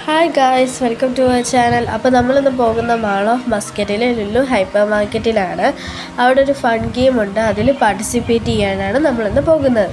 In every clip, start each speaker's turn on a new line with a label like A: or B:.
A: Hi guys, welcome to our channel. അപ്പോൾ നമ്മളിന്ന് പോകുന്ന മാൾ ഓഫ് മസ്കറ്റിലെ ലുലു ഹൈപ്പർ മാർക്കറ്റിലാണ്. അവിടെ ഒരു ഫൺ ഗെയിം ഉണ്ട്, അതിൽ പാർട്ടിസിപ്പേറ്റ് ചെയ്യാനാണ് നമ്മളിന്ന് പോകുന്നത്.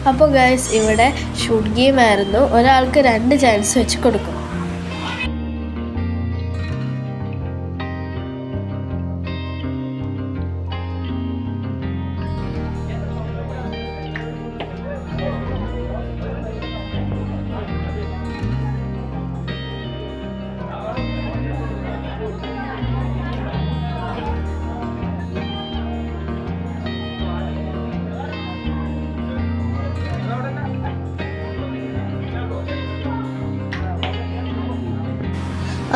A: അപ്പോൾ ഗൈസ്, ഇവിടെ ഷൂട്ട് ഗെയിം ആയിരുന്നു. ഒരാൾക്ക് 2 ചാൻസ് വെച്ച് കൊടുക്കും.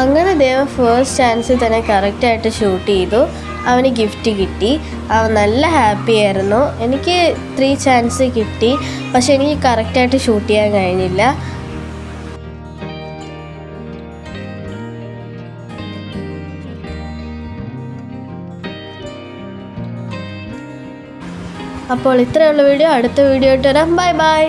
A: അങ്ങനെ ദേവൻ ഫസ്റ്റ് ചാൻസിൽ തന്നെ കറക്റ്റായിട്ട് ഷൂട്ട് ചെയ്തു. അവന് ഗിഫ്റ്റ് കിട്ടി. അവൻ നല്ല ഹാപ്പി ആയിരുന്നു. എനിക്ക് 3 ചാൻസ് കിട്ടി, പക്ഷെ എനിക്ക് കറക്റ്റായിട്ട് ഷൂട്ട് ചെയ്യാൻ കഴിഞ്ഞില്ല. അപ്പോൾ ഇത്രയുള്ള വീഡിയോ. അടുത്ത വീഡിയോ ആയിട്ട് വരാം. Bye bye.